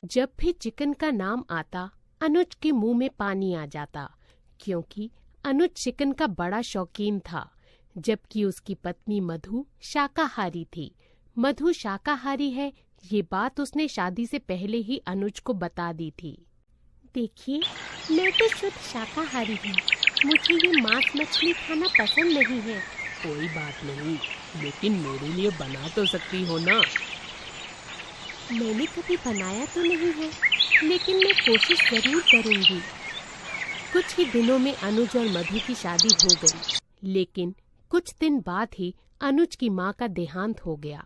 जब भी चिकन का नाम आता अनुज के मुंह में पानी आ जाता, क्योंकि अनुज चिकन का बड़ा शौकीन था, जबकि उसकी पत्नी मधु शाकाहारी थी। मधु शाकाहारी है, ये बात उसने शादी से पहले ही अनुज को बता दी थी। देखिए, मैं तो शुद्ध शाकाहारी हूँ, मुझे ये मांस मछली खाना पसंद नहीं है। कोई बात नहीं, लेकिन मेरे लिए बना तो सकती हो ना। मैंने कभी बनाया तो नहीं है, लेकिन मैं कोशिश जरूर करूंगी। कुछ ही दिनों में अनुज और मधु की शादी हो गई, लेकिन कुछ दिन बाद ही अनुज की माँ का देहांत हो गया।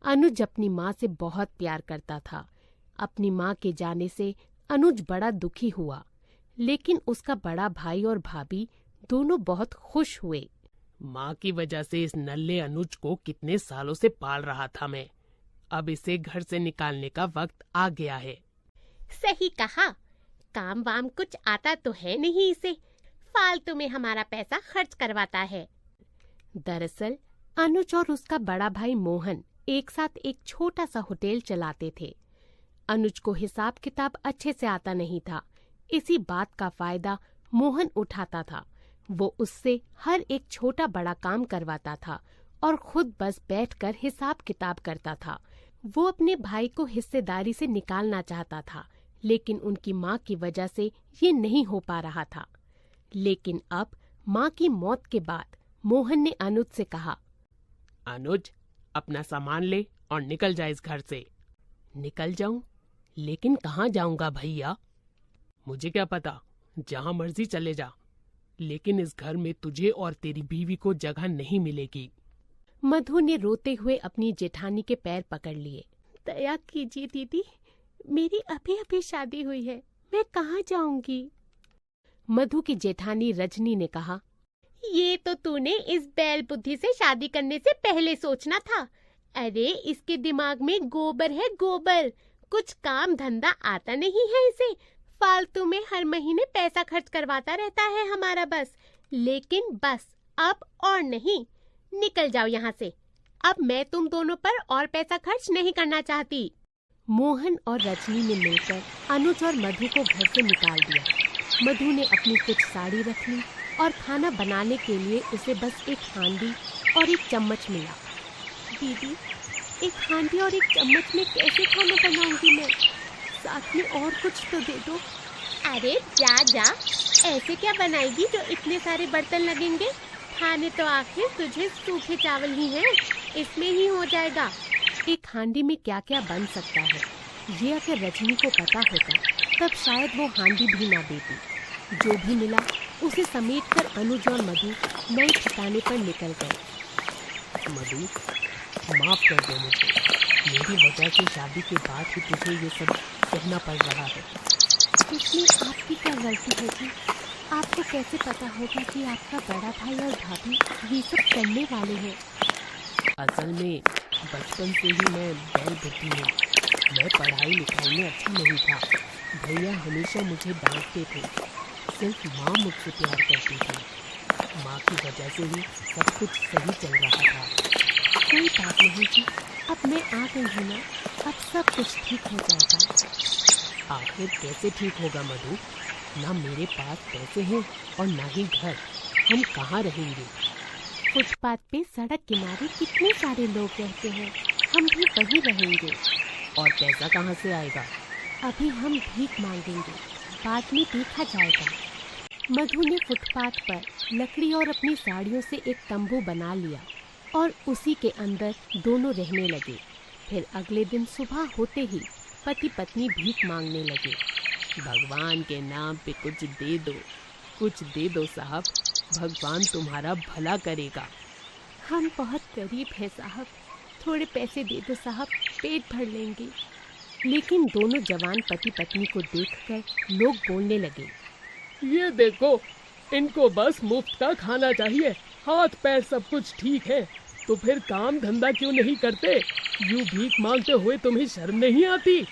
अनुज अपनी माँ से बहुत प्यार करता था। अपनी माँ के जाने से अनुज बड़ा दुखी हुआ, लेकिन उसका बड़ा भाई और भाभी दोनों बहुत खुश हुए। माँ की वजह से इस नल्ले अनुज को कितने सालों से पाल रहा था मैं। अब इसे घर से निकालने का वक्त आ गया है। सही कहा, काम वाम कुछ आता तो है नहीं इसे, फालतू में हमारा पैसा खर्च करवाता है। दरअसल अनुज और उसका बड़ा भाई मोहन एक साथ एक छोटा सा होटल चलाते थे। अनुज को हिसाब किताब अच्छे से आता नहीं था, इसी बात का फायदा मोहन उठाता था। वो उससे हर एक छोटा बड़ा काम करवाता था और खुद बस बैठकर हिसाब किताब करता था। वो अपने भाई को हिस्सेदारी से निकालना चाहता था, लेकिन उनकी माँ की वजह से ये नहीं हो पा रहा था। लेकिन अब माँ की मौत के बाद मोहन ने अनुज से कहा, अनुज, अपना सामान ले और निकल जा इस घर से। निकल जाऊं? लेकिन कहाँ जाऊंगा भैया? मुझे क्या पता, जहाँ मर्जी चले जा, लेकिन इस घर में तुझे और तेरी बीवी को जगह नहीं मिलेगी। मधु ने रोते हुए अपनी जेठानी के पैर पकड़ लिए। दया कीजिए दीदी, मेरी अभी अभी शादी हुई है, मैं कहाँ जाऊंगी? मधु की जेठानी रजनी ने कहा, ये तो तूने इस बैल बुद्धि से शादी करने से पहले सोचना था। अरे इसके दिमाग में गोबर है, गोबर। कुछ काम धंधा आता नहीं है इसे, फालतू में हर महीने पैसा खर्च करवाता रहता है हमारा बस। लेकिन बस अब और नहीं, निकल जाओ यहाँ से। अब मैं तुम दोनों पर और पैसा खर्च नहीं करना चाहती। मोहन और रजनी ने मिलकर अनुज और मधु को घर से निकाल दिया। मधु ने अपनी कुछ साड़ी रख ली और खाना बनाने के लिए उसे बस एक हांडी और एक चम्मच मिला। दीदी, एक हांडी और एक चम्मच में कैसे खाना बनाऊंगी मैं? साथ में और कुछ तो दे दो। अरे जा जा, ऐसे क्या बनाएगी जो इतने सारे बर्तन लगेंगे? खाने तो आखिर तुझे सूखे चावल ही हैं, इसमें ही हो जाएगा। एक हांडी में क्या क्या बन सकता है, ये अगर रजनी को पता होता तब शायद वो हांडी भी ना देती। जो भी मिला उसे समेटकर अनुज और मधु नए ठिकाने पर निकल गए। मधु, माफ कर दो मुझे, मेरी वजह से शादी के बाद ही तुझे ये सब कहना पड़ रहा है। इसमें आपकी क्या गलती है जी? आपको कैसे पता होगा कि आपका बड़ा भाई और भाभी ये सब करने वाले हैं? असल में बचपन से ही मैं बैल बुद्धि हूँ। मैं पढ़ाई लिखाई में अच्छा नहीं था। भैया हमेशा मुझे डांटते थे। सिर्फ माँ मुझसे प्यार करती थी। माँ की वजह से ही सब कुछ सही चल रहा था। कोई बात नहीं जी, अब मैं आ गई हूँ ना, अब सब कुछ ठीक हो जाएगा। आखिर कैसे ठीक होगा मधु? ना मेरे पास पैसे हैं और ना ही घर। हम कहाँ रहेंगे? फुटपाथ पे सड़क किनारे कितने सारे लोग रहते हैं, हम भी वहीं रहेंगे। और पैसा कहाँ से आएगा? अभी हम भीख मांगेंगे, बाद में देखा जाएगा। मधु ने फुटपाथ पर लकड़ी और अपनी साड़ियों से एक तंबू बना लिया और उसी के अंदर दोनों रहने लगे। फिर अगले दिन सुबह होते ही पति पत्नी भीख मांगने लगे। भगवान के नाम पे कुछ दे दो साहब, भगवान तुम्हारा भला करेगा। हम बहुत गरीब हैं साहब, थोड़े पैसे दे दो साहब, पेट भर लेंगे। लेकिन दोनों जवान पति पत्नी को देखकर लोग बोलने लगे, ये देखो, इनको बस मुफ्त का खाना चाहिए, हाथ पैर सब कुछ ठीक है, तो फिर काम धंधा क्यों नहीं करते? यूं भीख मांगते हुए तुम्हें शर्म नहीं आती?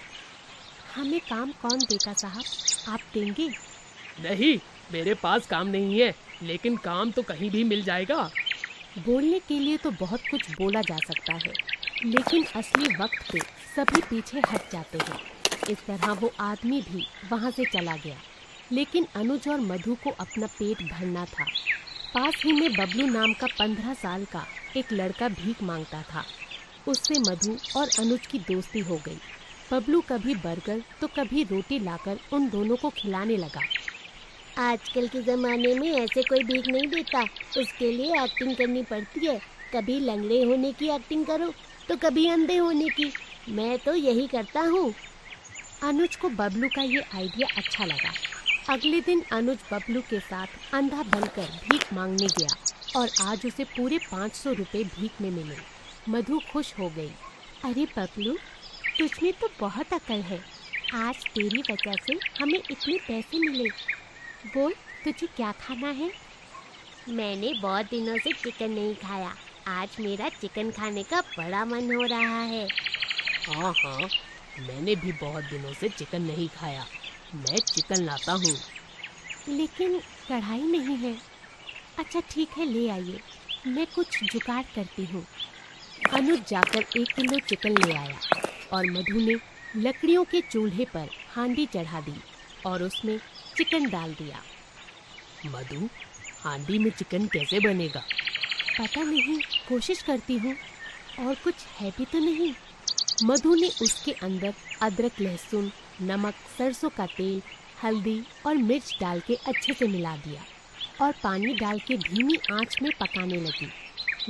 हमें काम कौन देगा साहब, आप देंगे? नहीं, मेरे पास काम नहीं है, लेकिन काम तो कहीं भी मिल जाएगा। बोलने के लिए तो बहुत कुछ बोला जा सकता है, लेकिन असली वक्त पे सभी पीछे हट जाते हैं। इस तरह वो आदमी भी वहाँ से चला गया। लेकिन अनुज और मधु को अपना पेट भरना था। पास ही में बबलू नाम का 15 साल का एक लड़का भीख मांगता था। उससे मधु और अनुज की दोस्ती हो गई। बबलू कभी बर्गर तो कभी रोटी लाकर उन दोनों को खिलाने लगा। आजकल के ज़माने में ऐसे कोई भीख नहीं देता, उसके लिए एक्टिंग करनी पड़ती है। कभी लंगड़े होने की एक्टिंग करो तो कभी अंधे होने की। मैं तो यही करता हूँ। अनुज को बबलू का ये आइडिया अच्छा लगा। अगले दिन अनुज बबलू के साथ अंधा बनकर भीख मांगने गया और आज उसे पूरे 500 रुपए भीख में मिले। मधु खुश हो गई। अरे बबलू, तुझमें तो बहुत अकल है। आज तेरी वजह से हमें इतने पैसे मिले। बोल, तुझे क्या खाना है? मैंने बहुत दिनों से चिकन नहीं खाया। आज मेरा चिकन खाने का बड़ा मन हो रहा है। हाँ, मैंने भी बहुत दिनों से चिकन नहीं खाया। मैं चिकन लाता हूँ। लेकिन कढ़ाई नहीं है। अच्छा ठीक है, ले आइए, मैं कुछ जुगाड़ करती हूँ। अनुज जाकर 1 किलो चिकन ले आया और मधु ने लकड़ियों के चूल्हे पर हांडी चढ़ा दी और उसमें चिकन डाल दिया। मधु, हांडी में चिकन कैसे बनेगा? पता नहीं, कोशिश करती हूँ। और कुछ है भी तो नहीं। मधु ने उसके अंदर अदरक, लहसुन, नमक, सरसों का तेल, हल्दी और मिर्च डाल के अच्छे से मिला दिया और पानी डाल के धीमी आंच में पकाने लगी।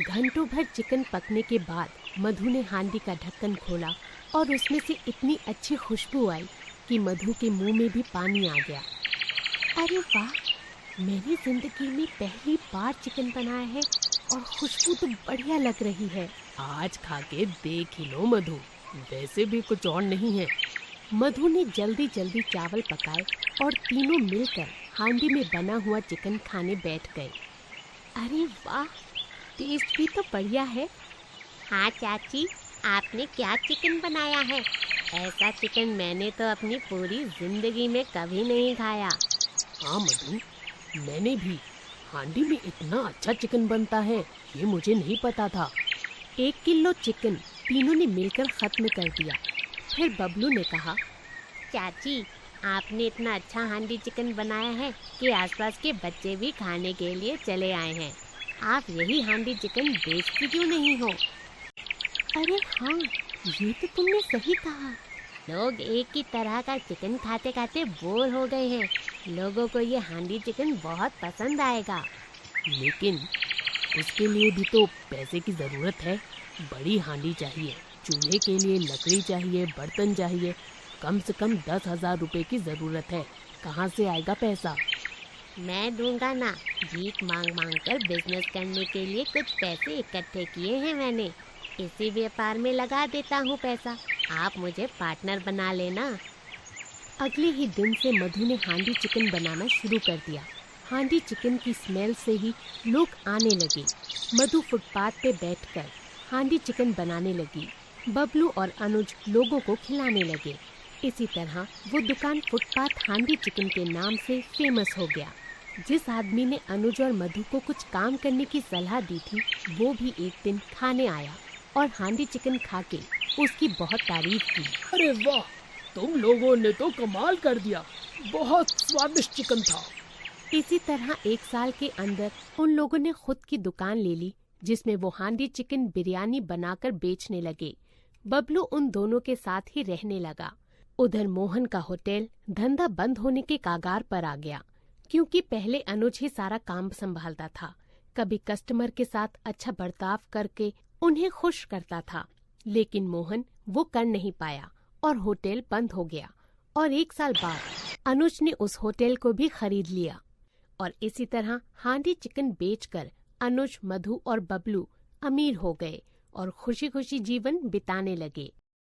घंटों भर चिकन पकने के बाद मधु ने हांडी का ढक्कन खोला और उसमें से इतनी अच्छी खुशबू आई कि मधु के मुंह में भी पानी आ गया। अरे वाह, मैंने जिंदगी में पहली बार चिकन बनाया है और खुशबू तो बढ़िया लग रही है। आज खा के देख ही लो मधु, वैसे भी कुछ और नहीं है। मधु ने जल्दी जल्दी चावल पकाए और तीनों मिलकर हांडी में बना हुआ चिकन खाने बैठ गए। अरे वाह, टेस्ट भी तो बढ़िया है। हाँ चाची, आपने क्या चिकन बनाया है? ऐसा चिकन मैंने तो अपनी पूरी जिंदगी में कभी नहीं खाया। हाँ मधु, मैंने भी। हांडी में इतना अच्छा चिकन बनता है, ये मुझे नहीं पता था। 1 किलो चिकन तीनों ने मिलकर खत्म कर दिया। फिर बबलू ने कहा, चाची, आपने इतना अच्छा हांडी चिकन बनाया है कि आसपास के बच्चे भी खाने के लिए चले आए हैं। आप यही हांडी चिकन बेचती क्यों नहीं हो? अरे हाँ, ये तो तुमने सही कहा। लोग एक ही तरह का चिकन खाते खाते बोर हो गए हैं। लोगों को ये हांडी चिकन बहुत पसंद आएगा। लेकिन उसके लिए भी तो पैसे की ज़रूरत है। बड़ी हांडी चाहिए, चूल्हे के लिए लकड़ी चाहिए, बर्तन चाहिए। कम से कम 10,000 रुपए की ज़रूरत है। कहाँ से आएगा पैसा? मैं दूंगा ना। भीख मांग मांग कर बिजनेस करने के लिए कुछ पैसे इकट्ठे किए हैं मैंने। इसी व्यापार में लगा देता हूँ पैसा। आप मुझे पार्टनर बना लेना। अगले ही दिन से मधु ने हांडी चिकन बनाना शुरू कर दिया। हांडी चिकन की स्मेल से ही लोग आने लगे। मधु फुटपाथ पे बैठकर हांडी चिकन बनाने लगी। बबलू और अनुज लोगों को खिलाने लगे। इसी तरह वो दुकान फुटपाथ हांडी चिकन के नाम से फेमस हो गया। जिस आदमी ने अनुज और मधु को कुछ काम करने की सलाह दी थी, वो भी एक दिन खाने आया और हांडी चिकन खा के उसकी बहुत तारीफ की। अरे वाह, तुम लोगों ने तो कमाल कर दिया, बहुत स्वादिष्ट चिकन था। इसी तरह 1 साल के अंदर उन लोगों ने खुद की दुकान ले ली, जिसमें वो हांडी चिकन बिरयानी बनाकर बेचने लगे। बबलू उन दोनों के साथ ही रहने लगा। उधर मोहन का होटल धंधा बंद होने के कागार पर आ गया, क्योंकि पहले अनुज ही सारा काम संभालता था। कभी कस्टमर के साथ अच्छा बर्ताव करके उन्हें खुश करता था, लेकिन मोहन वो कर नहीं पाया और होटल बंद हो गया। और 1 साल बाद अनुज ने उस होटल को भी खरीद लिया और इसी तरह हांडी चिकन बेचकर अनुज, मधु और बबलू अमीर हो गए और खुशी खुशी जीवन बिताने लगे।